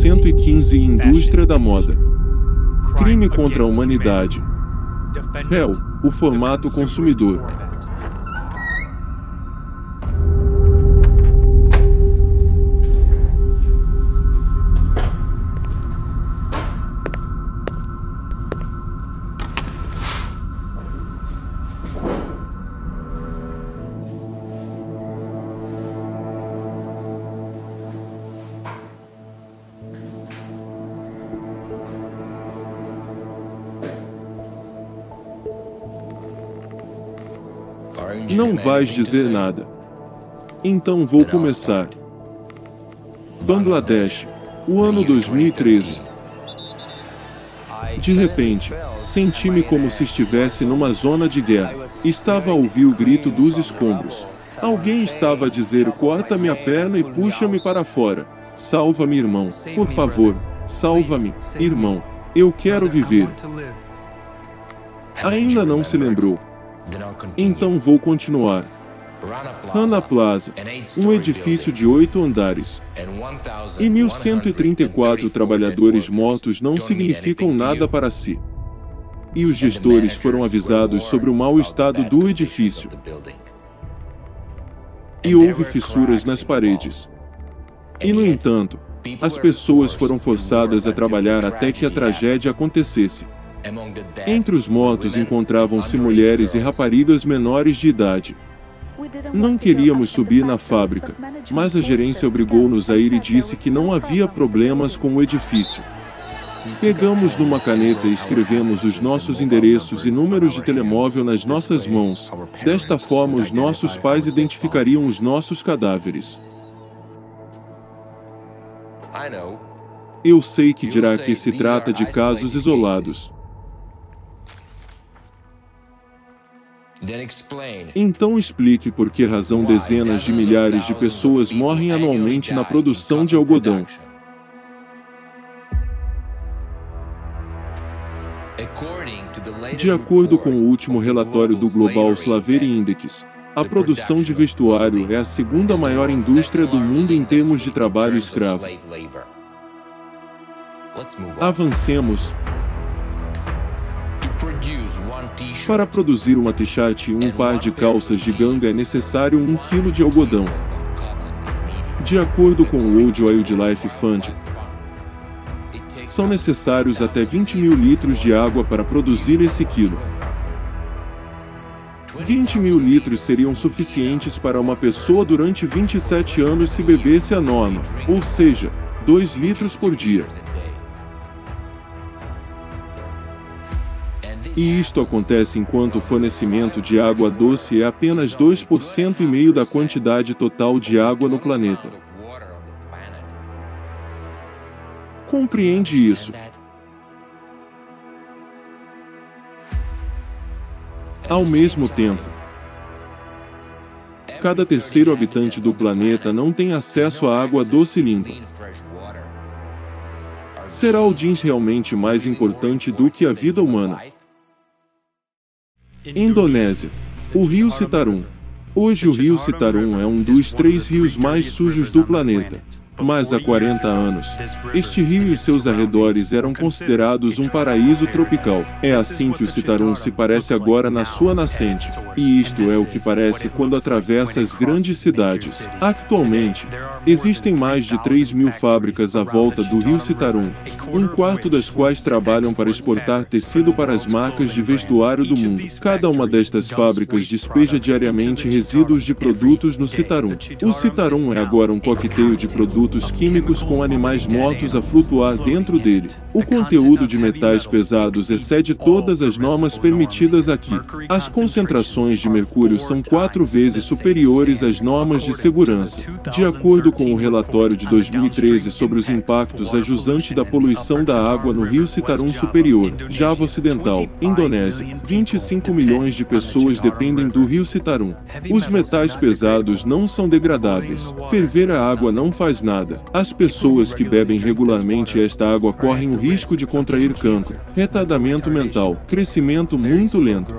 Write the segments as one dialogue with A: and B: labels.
A: 1115 Indústria da moda. Crime contra a humanidade. Réu, o formato consumidor. Não vais dizer nada. Então vou começar. Bangladesh, o ano 2013. De repente, senti-me como se estivesse numa zona de guerra. Estava a ouvir o grito dos escombros. Alguém estava a dizer: corta-me a perna e puxa-me para fora. Salva-me, irmão. Por favor, salva-me, irmão. Eu quero viver. Ainda não se lembrou. Então vou continuar. Rana Plaza, um edifício de 8 andares. E 1.134 trabalhadores mortos não significam nada para si. E os gestores foram avisados sobre o mau estado do edifício. E houve fissuras nas paredes. E, no entanto, as pessoas foram forçadas a trabalhar até que a tragédia acontecesse. Entre os mortos encontravam-se mulheres e raparigas menores de idade. Não queríamos subir na fábrica, mas a gerência obrigou-nos a ir e disse que não havia problemas com o edifício. Pegamos numa caneta e escrevemos os nossos endereços e números de telemóvel nas nossas mãos. Desta forma, os nossos pais identificariam os nossos cadáveres. Eu sei que dirá que se trata de casos isolados. Então explique por que razão dezenas de milhares de pessoas morrem anualmente na produção de algodão. De acordo com o último relatório do Global Slavery Index, a produção de vestuário é a segunda maior indústria do mundo em termos de trabalho escravo. Avancemos. Para produzir uma t-shirt e um par de calças de ganga é necessário 1 kg de algodão. De acordo com o World Wildlife Fund, são necessários até 20.000 litros de água para produzir esse quilo. 20.000 litros seriam suficientes para uma pessoa durante 27 anos se bebesse a norma, ou seja, 2 litros por dia. E isto acontece enquanto o fornecimento de água doce é apenas 2,5% da quantidade total de água no planeta. Compreende isso? Ao mesmo tempo, cada terceiro habitante do planeta não tem acesso à água doce limpa. Será o jeans realmente mais importante do que a vida humana? Indonésia, o rio Citarum. Hoje o rio Citarum é um dos 3 rios mais sujos do planeta. Mas há 40 anos, este rio e seus arredores eram considerados um paraíso tropical. É assim que o Citarum se parece agora na sua nascente. E isto é o que parece quando atravessa as grandes cidades. Atualmente, existem mais de 3.000 fábricas à volta do rio Citarum, 1/4 das quais trabalham para exportar tecido para as marcas de vestuário do mundo. Cada uma destas fábricas despeja diariamente resíduos de produtos no Citarum. O Citarum é agora um coquetel de produtos químicos com animais mortos a flutuar dentro dele. O conteúdo de metais pesados excede todas as normas permitidas aqui. As concentrações de mercúrio são 4 vezes superiores às normas de segurança. De acordo com o relatório de 2013 sobre os impactos a jusante da poluição da água no rio Citarum Superior, Java Ocidental, Indonésia, 25 milhões de pessoas dependem do rio Citarum. Os metais pesados não são degradáveis. Ferver a água não faz nada. As pessoas que bebem regularmente esta água correm o risco de contrair cancro, retardamento mental, crescimento muito lento.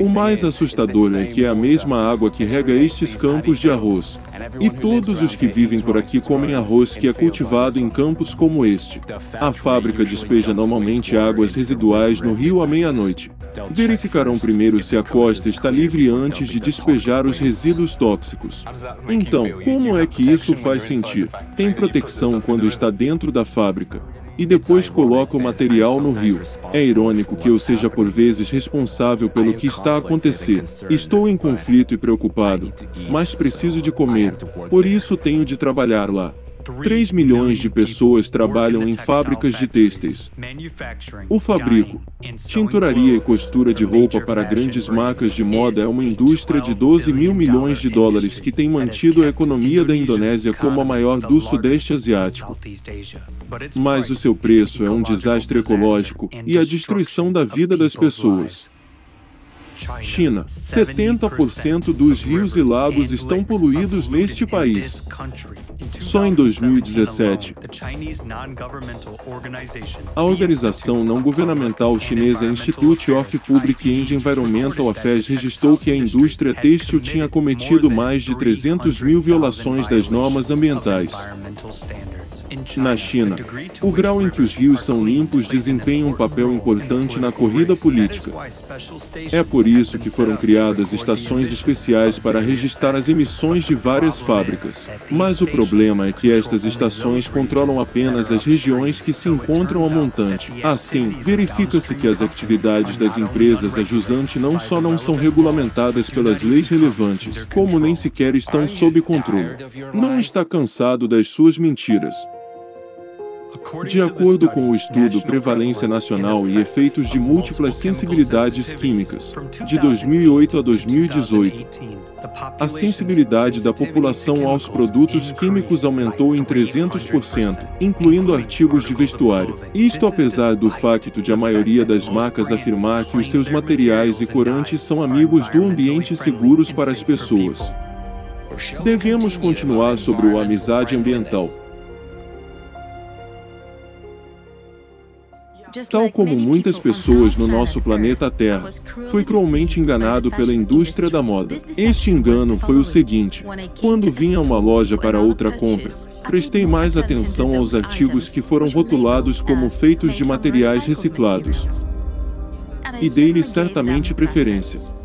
A: O mais assustador é que é a mesma água que rega estes campos de arroz. E todos os que vivem por aqui comem arroz que é cultivado em campos como este. A fábrica despeja normalmente águas residuais no rio à meia-noite. Verificarão primeiro se a costa está livre antes de despejar os resíduos tóxicos. Então, como é que isso faz sentido? Tem proteção quando está dentro da fábrica e depois coloca o material no rio. É irônico que eu seja por vezes responsável pelo que está a acontecer. Estou em conflito e preocupado, mas preciso de comer, por isso tenho de trabalhar lá. 3 milhões de pessoas trabalham em fábricas de têxteis. O fabrico, tinturaria e costura de roupa para grandes marcas de moda é uma indústria de 12 mil milhões de dólares que tem mantido a economia da Indonésia como a maior do Sudeste Asiático. Mas o seu preço é um desastre ecológico e a destruição da vida das pessoas. China. 70% dos rios e lagos estão poluídos neste país. Só em 2017, a organização não governamental chinesa Institute of Public and Environmental Affairs registrou que a indústria têxtil tinha cometido mais de 300 mil violações das normas ambientais. Na China, o grau em que os rios são limpos desempenha um papel importante na corrida política. É por isso que foram criadas estações especiais para registrar as emissões de várias fábricas. Mas o problema é que estas estações controlam apenas as regiões que se encontram a montante. Assim, verifica-se que as atividades das empresas a jusante não só não são regulamentadas pelas leis relevantes, como nem sequer estão sob controle. Não está cansado das suas mentiras. De acordo com o estudo Prevalência Nacional e Efeitos de Múltiplas Sensibilidades Químicas, de 2008 a 2018, a sensibilidade da população aos produtos químicos aumentou em 300%, incluindo artigos de vestuário. Isto apesar do facto de a maioria das marcas afirmar que os seus materiais e corantes são amigos do ambiente seguros para as pessoas. Devemos continuar sobre a amizade ambiental. Tal como muitas pessoas no nosso planeta Terra, fui cruelmente enganado pela indústria da moda. Este engano foi o seguinte: quando vim a uma loja para outra compra, prestei mais atenção aos artigos que foram rotulados como feitos de materiais reciclados. E dei-lhes certamente preferência.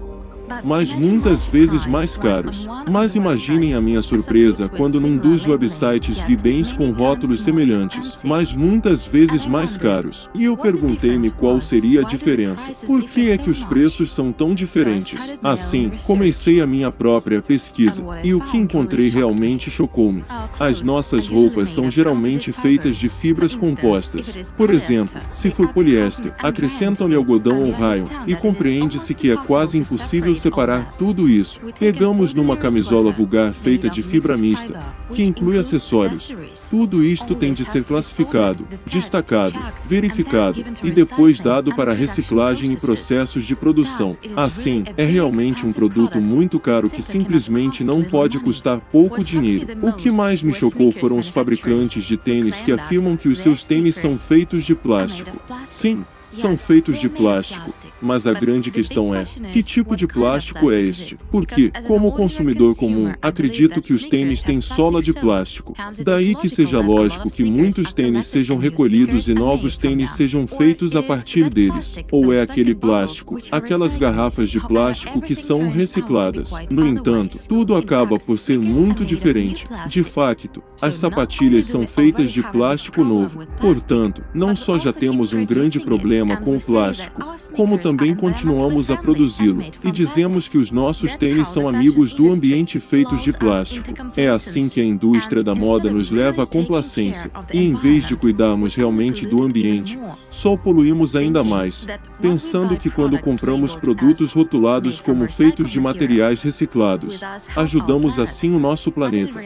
A: Mas muitas vezes mais caros. Mas imaginem a minha surpresa quando num dos websites vi bens com rótulos semelhantes, mas muitas vezes mais caros. E eu perguntei-me qual seria a diferença. Por que é que os preços são tão diferentes? Assim, comecei a minha própria pesquisa, e o que encontrei realmente chocou-me. As nossas roupas são geralmente feitas de fibras compostas. Por exemplo, se for poliéster, acrescentam-lhe algodão ou rayon, e compreende-se que é quase impossível separar tudo isso. Pegamos numa camisola vulgar feita de fibra mista, que inclui acessórios. Tudo isto tem de ser classificado, destacado, verificado e depois dado para reciclagem e processos de produção. Assim, é realmente um produto muito caro que simplesmente não pode custar pouco dinheiro. O que mais me chocou foram os fabricantes de tênis que afirmam que os seus tênis são feitos de plástico. Sim, são feitos de plástico, mas a grande questão é, que tipo de plástico é este? Porque, como consumidor comum, acredito que os tênis têm sola de plástico. Daí que seja lógico que muitos tênis sejam recolhidos e novos tênis sejam feitos a partir deles. Ou é aquele plástico, aquelas garrafas de plástico que são recicladas. No entanto, tudo acaba por ser muito diferente. De facto, as sapatilhas são feitas de plástico novo. Portanto, não só já temos um grande problema com o plástico, como também continuamos a produzi-lo, e dizemos que os nossos tênis são amigos do ambiente feitos de plástico. É assim que a indústria da moda nos leva à complacência, e em vez de cuidarmos realmente do ambiente, só poluímos ainda mais, pensando que quando compramos produtos rotulados como feitos de materiais reciclados, ajudamos assim o nosso planeta.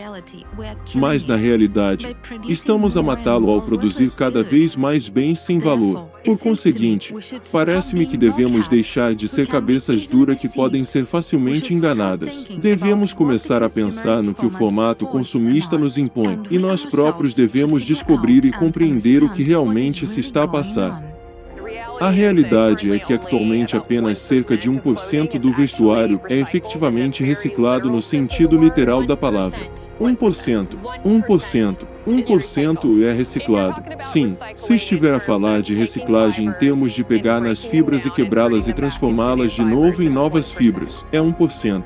A: Mas na realidade, estamos a matá-lo ao produzir cada vez mais bens sem valor. Por conseguinte, parece-me que devemos deixar de ser cabeças duras que podem ser facilmente enganadas. Devemos começar a pensar no que o formato consumista nos impõe, e nós próprios devemos descobrir e compreender o que realmente se está a passar. A realidade é que atualmente apenas cerca de 1% do vestuário é efetivamente reciclado no sentido literal da palavra. 1%, 1%, 1% é reciclado. Sim, se estiver a falar de reciclagem em termos de pegar nas fibras e quebrá-las e transformá-las de novo em novas fibras, é 1%.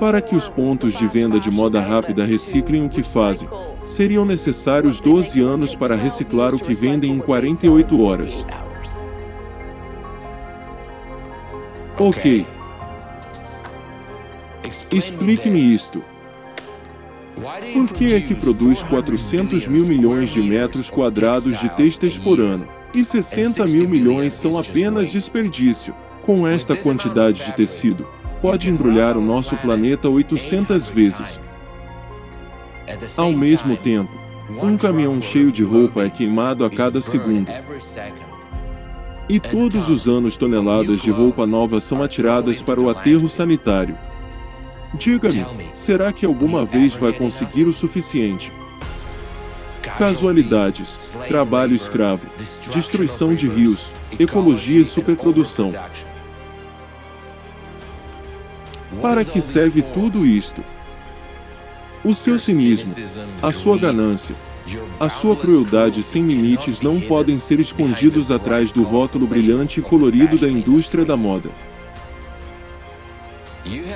A: Para que os pontos de venda de moda rápida reciclem o que fazem, seriam necessários 12 anos para reciclar o que vendem em 48 horas. Ok. Explique-me isto. Por que é que produz 400 mil milhões de metros quadrados de têxteis por ano, e 60 mil milhões são apenas desperdício? Com esta quantidade de tecido, pode embrulhar o nosso planeta 800 vezes. Ao mesmo tempo, um caminhão cheio de roupa é queimado a cada segundo. E todos os anos toneladas de roupa nova são atiradas para o aterro sanitário. Diga-me, será que alguma vez vai conseguir o suficiente? Casualidades, trabalho escravo, destruição de rios, ecologia e superprodução. Para que serve tudo isto? O seu cinismo, a sua ganância, a sua crueldade sem limites não podem ser escondidos atrás do rótulo brilhante e colorido da indústria da moda.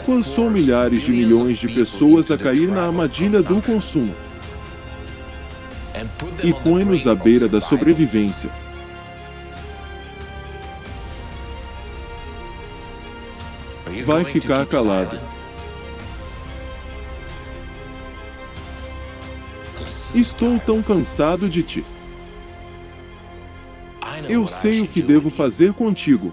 A: Forçou milhares de milhões de pessoas a cair na armadilha do consumo e põe-nos à beira da sobrevivência. Vai ficar calado. Estou tão cansado de ti. Eu sei o que devo fazer contigo.